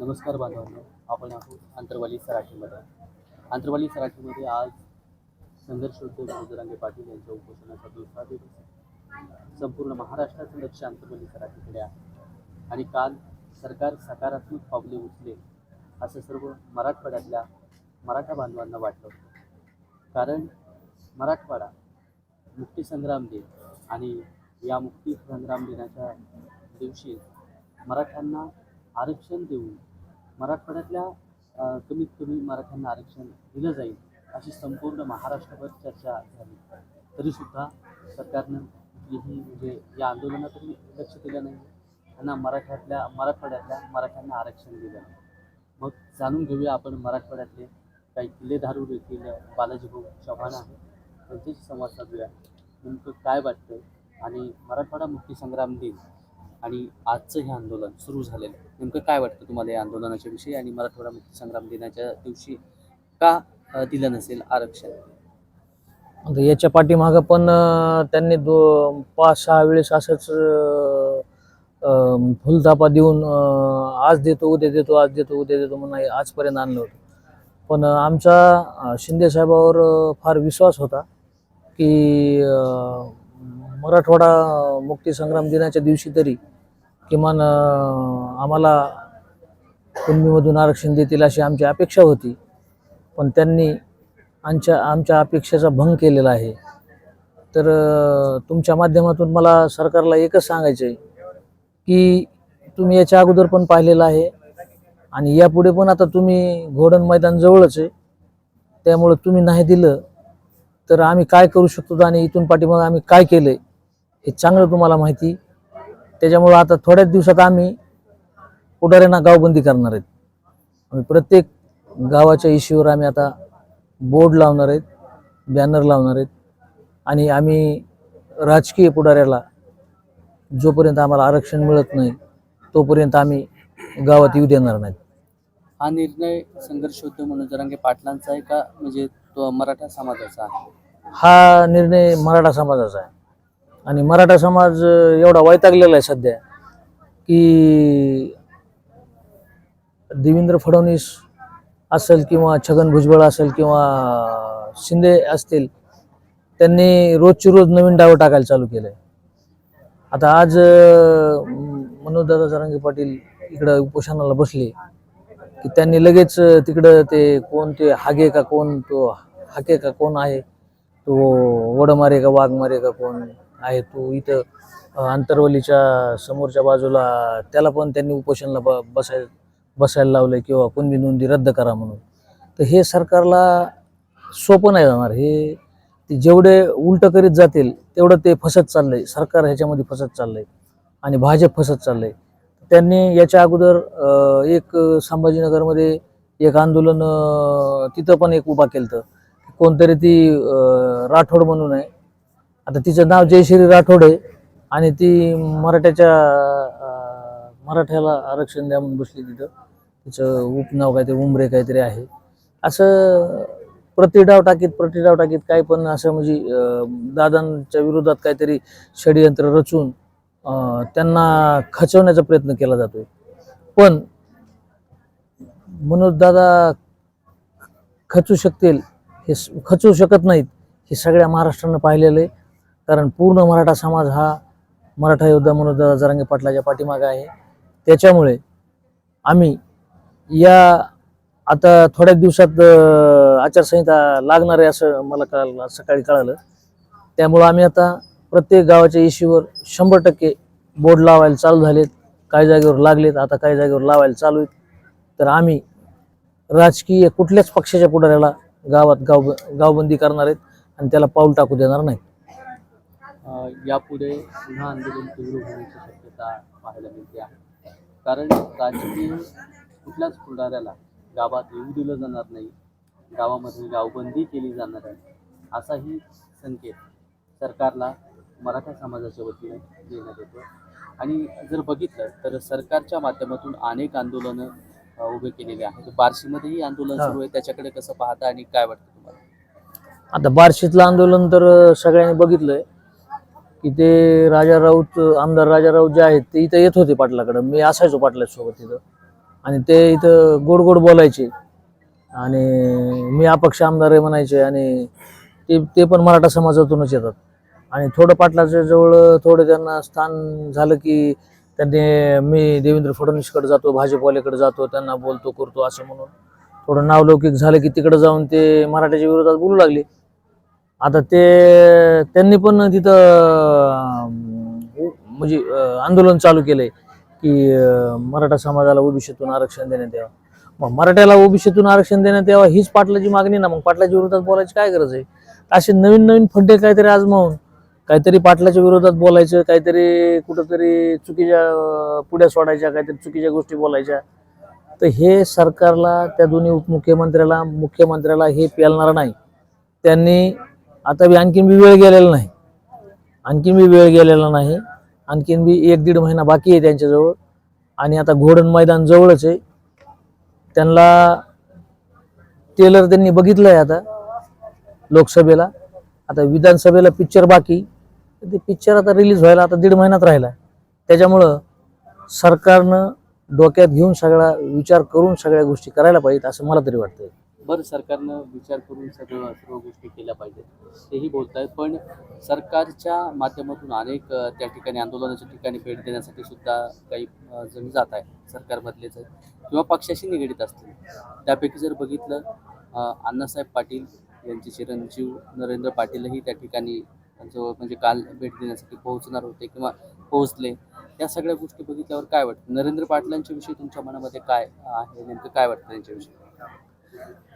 नमस्कार बांधवांनो, आपण आहोत आंतरवाली सराठीमध्ये. आंतरवाली सराठीमध्ये आज संघर्ष उद्योग बजरंग पाटील यांच्या उपोषणाचा दुसरा दिवस आहे. संपूर्ण महाराष्ट्राचं लक्ष आंतरवाली सराठीकडे आहे आणि काल सरकार सकारात्मक पावले उचलेल असं सर्व मराठवाड्यातल्या मराठा बांधवांना वाटलं होतं. कारण मराठवाडा मुक्तीसंग्राम दिन आणि या मुक्तीसंग्राम दिनाच्या दिवशी मराठ्यांना आरक्षण देऊन मराठवाड्यातल्या कमीत कमी मराठ्यांना आरक्षण दिलं जाईल अशी संपूर्ण महाराष्ट्रभर चर्चा झाली. तरीसुद्धा सरकारनं कुठलीही म्हणजे या आंदोलनातही लक्ष दिलं नाही. त्यांना मराठवाड्यातल्या मराठ्यांना आरक्षण दिलं नाही. मग जाणून घेऊया आपण मराठवाड्यातले काही किल्लेधारू येथील बालाजीभाऊ चव्हाण आहेत, त्यांच्याशी संवाद साधूया. नेमकं काय वाटतं आणि मराठवाडा मुक्तीसंग्राम दिन आणि आजचं हे आंदोलन सुरू झालेलं नेमकं काय वाटतं तुम्हाला या आंदोलनाच्या विषयी आणि मराठवाडा मुक्तीसंग्राम दिनाच्या दिवशी का दिलं नसेल आरक्षण? आता याच्या पाठीमागं पण त्यांनी 5-6 वेळेस असंच फुलथापा देऊन आज देतो उद्या देतो आज देतो उद्या देतो म्हणून आजपर्यंत आणलं होतं. पण आमचा शिंदे साहेबावर फार विश्वास होता की मराठवाडा मुक्तीसंग्राम दिनाच्या दिवशी तरी किमान आम्हाला कुणबीमधून आरक्षण देतील अशी आमची अपेक्षा होती. पण त्यांनी आमच्या अपेक्षेचा भंग केलेला आहे. तर तुमच्या माध्यमातून मला सरकारला एकच सांगायचं आहे की तुम्ही याच्या अगोदर पण पाहिलेलं आहे आणि यापुढे पण आता तुम्ही घोडण मैदान जवळच आहे, त्यामुळं तुम्ही नाही दिलं तर आम्ही काय करू शकतो आणि इथून पाठीमागे आम्ही काय केलं हे चांगलं तुम्हाला माहिती. त्याच्यामुळं आता थोड्याच दिवसात आम्ही पुढाऱ्यांना गावबंदी करणार आहेत. आम्ही प्रत्येक गावाच्या इश्यूवर आम्ही आता बोर्ड लावणार आहेत, बॅनर लावणार आहेत आणि आम्ही राजकीय पुढाऱ्याला जोपर्यंत आम्हाला आरक्षण मिळत नाही तोपर्यंत आम्ही गावात येऊ देणार नाहीत. हा निर्णय संघर्ष उद्योग म्हणून जरांगे पाटलांचा आहे का म्हणजे तो मराठा समाजाचा आहे? हा निर्णय मराठा समाजाचा आहे आणि मराठा समाज एवढा वैतागलेला आहे सध्या की देवेंद्र फडणवीस असेल किंवा छगन भुजबळ असेल किंवा शिंदे असतील, त्यांनी रोजची रोज नवीन डाव टाकायला चालू केलं आहे. आता आज मनोजदादा जरांगे पाटील इकडं उपोषणाला बसले की त्यांनी लगेच तिकडं ते कोण ते हागे का कोण तो हाके का कोण आहे तो वडमारे का वाघमारे का कोण आहे तो इथं आंतरवलीच्या समोरच्या बाजूला त्याला पण त्यांनी उपोषणाला बसायला लावलं किंवा कुणबी नोंदी रद्द करा म्हणून. तर हे सरकारला सोपं नाही जाणार. हे ते जेवढे उलट करीत जातील तेवढं ते फसत चाललंय. सरकार ह्याच्यामध्ये फसत चाललंय आणि भाजप फसत चाललंय. त्यांनी याच्या अगोदर एक संभाजीनगरमध्ये एक आंदोलन तिथं पण एक उभा केलं होतं. कोणतरी ती राठोड म्हणून आहे, आता तिचं नाव जयश्री राठोड आहे आणि ती मराठ्याला आरक्षण द्या म्हणून बसली तिथं. तिचं उपनाव काहीतरी उमरे काहीतरी आहे. असं प्रतिडाव टाकीत काही पण असं म्हणजे दादांच्या विरोधात काहीतरी षडयंत्र रचून त्यांना खचवण्याचा प्रयत्न केला जातोय. पण मनोजदादा खचू शकतील हे खचू शकत नाहीत हे सगळ्या महाराष्ट्रानं पाहिलेलं आहे. कारण पूर्ण मराठा समाज हा मराठा योद्धा मनोजदादा जरांगे पाटलाच्या पाठीमागे आहे. त्याच्यामुळे आम्ही या आता थोड्याच दिवसात आचारसंहिता लागणार आहे असं मला सकाळी कळालं. त्यामुळं आम्ही आता प्रत्येक गावाच्या इश्यूवर 100% बोर्ड लावायला चालू झालेत. काही जागेवर लागलेत, आता काही जागेवर लावायला चालू आहेत. तर आम्ही राजकीय कुठल्याच पक्षाच्या पुढाऱ्याला गावात गावबंदी करणार आहेत आणि त्याला पाऊल टाकू देणार नाही. यापुढे पुन्हा आंदोलन तीव्र होण्याची शक्यता पाहायला मिळते आहे. कारण राजकीय कुठल्याच पुढाऱ्याला गावात येऊ दिलं जाणार नाही, गावामध्ये गावबंदी केली जाणार आहे असाही संकेत सरकारला मराठा समाजाच्या वतीने देण्यात येतो. आणि जर बघितलं तर सरकारच्या माध्यमातून अनेक आंदोलनं उभे केलेले आहेत. बार्शीमध्येही आंदोलन सुरू आहे, त्याच्याकडे कसं पाहता आणि काय वाटतं तुम्हाला? आता बार्शीतलं आंदोलन तर सगळ्यांनी बघितलंय की ते आमदार राजा राऊत जे आहेत ते इथं येत होते पाटलाकडं. मी असायचो पाटलासोबत तिथं. आणि ते इथं गोड गोड बोलायचे आणि मी अपक्ष आमदार आहे म्हणायचे आणि ते पण मराठा समाजातूनच येतात. आणि थोडं पाटलाच्या जवळ थोडं त्यांना स्थान झालं की त्यांनी मी देवेंद्र फडणवीसकडे जातो, भाजपवाल्याकडे जातो, त्यांना बोलतो करतो असं म्हणून थोडं नावलौकिक झालं की तिकडे जाऊन ते मराठ्याच्या विरोधात बोलू लागले. आता ते त्यांनी पण तिथं म्हणजे आंदोलन चालू केलंय की मराठा समाजाला ओबीसीतून आरक्षण देण्यात यावं. मग मराठ्याला ओबीसीतून आरक्षण देण्यात यावं हीच पाटलाची मागणी ना, मग पाटलाच्या विरोधात बोलायची काय गरज आहे? असे नवीन नवीन फड्डे काहीतरी आजमावून काहीतरी पाटलाच्या विरोधात बोलायचं, काहीतरी कुठंतरी चुकीच्या पुढ्या सोडायच्या, काहीतरी चुकीच्या गोष्टी बोलायच्या. तर हे सरकारला, त्या दोन्ही उपमुख्यमंत्र्याला, मुख्यमंत्र्याला हे पेलणार नाही. त्यांनी आता बी आणखीन बी वेळ गेलेला नाही, आणखीन बी 1-1.5 महिना बाकी आहे त्यांच्याजवळ. आणि आता घोडण मैदान जवळच आहे. त्यांना टेलर त्यांनी बघितलंय आता लोकसभेला, आता विधानसभेला पिक्चर बाकी. ते पिक्चर आता रिलीज व्हायला आता 1.5 महिन्यात राहिला. त्याच्यामुळं सरकारनं डोक्यात घेऊन सगळा विचार करून सगळ्या गोष्टी करायला पाहिजेत असं मला तरी वाटतंय. बरं, सरकारनं विचार करून सर्व गोष्टी केल्या पाहिजेत तेही बोलत आहेत, पण सरकारच्या माध्यमातून अनेक त्या ठिकाणी आंदोलनाच्या ठिकाणी भेट देण्यासाठी सुद्धा काही जण जात आहे, सरकारमधलेच आहेत किंवा पक्षाशी निगडीत असतील. त्यापैकी जर बघितलं अण्णासाहेब पाटील यांचे चिरंजीव नरेंद्र पाटीलही त्या ठिकाणी जो म्हणजे काल भेट देण्यासाठी पोहोचणार होते किंवा पोहोचले. या सगळ्या गोष्टी बघितल्यावर काय वाटतं? नरेंद्र पाटलांच्या विषयी तुमच्या मनामध्ये काय आहे, नेमकं काय वाटतं त्यांच्याविषयी?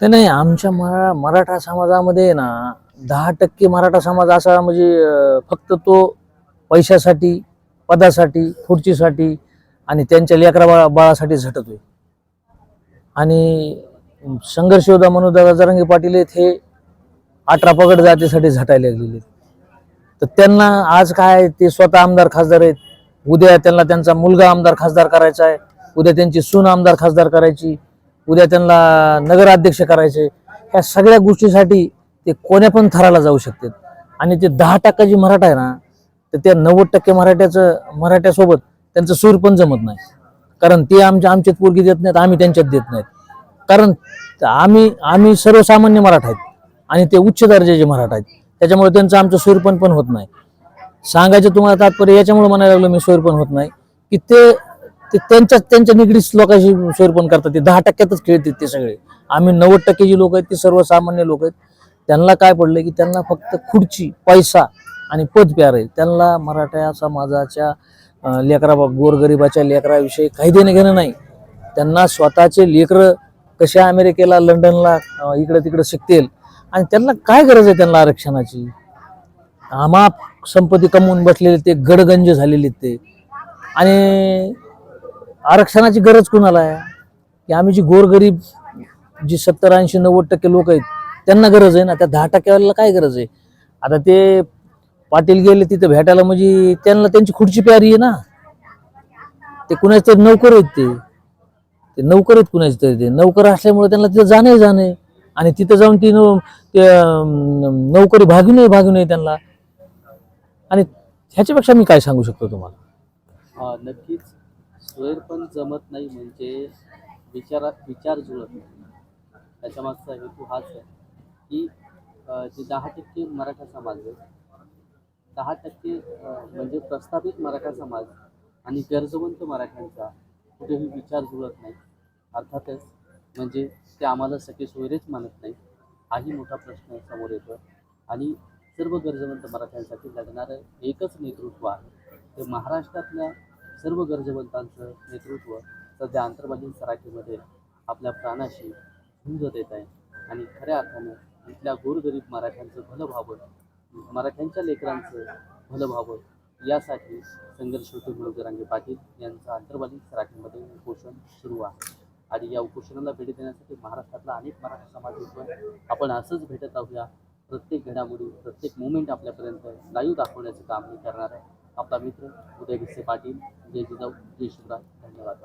ते नाही, आमच्या मराठा समाजामध्ये ना 10% मराठा समाज असा म्हणजे फक्त तो पैशासाठी, पदासाठी, खुर्चीसाठी आणि त्यांच्या लेकरा बाळासाठी झटतोय. आणि संघर्ष योद्धा मनोजदादा जरांगे पाटील आहेत हे 18 पगड जातीसाठी झटायला लागलेले. तर त्यांना आज काय, ते स्वतः आमदार खासदार आहेत, उद्या त्यांना त्यांचा मुलगा आमदार खासदार करायचा आहे, उद्या त्यांची सून आमदार खासदार करायची, उद्या त्यांना नगराध्यक्ष करायचे. ह्या सगळ्या गोष्टीसाठी ते कोण्या पण थराला जाऊ शकतात. आणि ते 10% जी मराठा आहे ना, तर त्या 90% मराठ्यासोबत त्यांचं सूर पण जमत नाही. कारण ते आमच्यात पोरगी देत नाहीत, आम्ही त्यांच्यात देत नाहीत. कारण आम्ही सर्वसामान्य मराठा आहेत आणि ते उच्च दर्जाचे मराठा आहेत. त्याच्यामुळे त्यांचं आमचं सोयरपण पण होत नाही. सांगायचं तुम्हाला तात्पर्य याच्यामुळे म्हणायला लागलो मी सोयरपण होत नाही की ते त्यांच्या निगडीत लोकांशी सोयरपण करतात. ते 10%च खेळतात ते सगळे. आम्ही 90% जी लोक आहेत ते सर्वसामान्य लोक आहेत. त्यांना काय पडलं की त्यांना फक्त खुर्ची, पैसा आणि पद प्यार आहे. त्यांना मराठा समाजाच्या गोरगरिबाच्या लेकराविषयी काही देणं घेणं नाही. त्यांना स्वतःचे लेकरं कसे अमेरिकेला, लंडनला, इकडे तिकडे शिकतील आणि त्यांना काय गरज आहे त्यांना आरक्षणाची? अमाप संपत्ती कमवून बसलेले ते, गडगंज झालेले ते. आणि आरक्षणाची गरज कुणाला आहे? की आम्ही जी गोरगरीब, जी 70, 80, 90% लोक आहेत त्यांना गरज आहे ना. त्या 10%वाल्याला काय गरज आहे? आता ते पाटील गेले तिथे भेटायला म्हणजे त्यांना त्यांची खुर्ची प्यारी आहे ना. ते कुणाचे तरी नौकर आहेत, ते नौकर आहेत कुणाचे तरी. ते नौकर असल्यामुळे त्यांना तिथं जाणे आणि तिथं जाऊन ती नौकरी भागू नये त्यांना. आणि ह्याच्यापेक्षा मी काय सांगू शकतो तुम्हाला? नक्कीच स्वैर पण जमत नाही म्हणजे विचार जुळत नाही. त्याच्यामागचा हेतू हाच आहे की जे 10% मराठा समाज आहे, 10% म्हणजे प्रस्थापित मराठा समाज आणि गरजवंत मराठ्यांचा कुठेही विचार जुळत नाही. अर्थातच म्हणजे ते आम्हाला सगळे सोयरेच मानत नाही, हाही मोठा प्रश्न समोर येतो. आणि सर्व गरजवंत मराठ्यांसाठी लढणारं एकच नेतृत्व आहे. ते महाराष्ट्रातल्या सर्व गरजवंतांचं नेतृत्व सध्या अंतर्वालीन सराठीमध्ये आपल्या प्राणाशी झुंज देत आहे. आणि खऱ्या अर्थानं इथल्या गोरगरीब मराठ्यांचं भलं व्हावं, मराठ्यांच्या लेकरांचं भलं व्हावं यासाठी संघर्ष मनोज जरांगे पाटील यांचं अंतर्वालीन सराठीमध्ये उपोषण सुरू आहे. आणि या उपोषणाला भेट देण्यासाठी महाराष्ट्रातला अनेक मराठा समाज येतो. आपण असंच भेटत राहूया. प्रत्येक घडामोडी, प्रत्येक मुवमेंट आपल्यापर्यंत लाईव्ह दाखवण्याचं काम हे करणार आहे आपला मित्र उदय भिसे पाटील. जय जिजाऊ, जय शिवराय, धन्यवाद.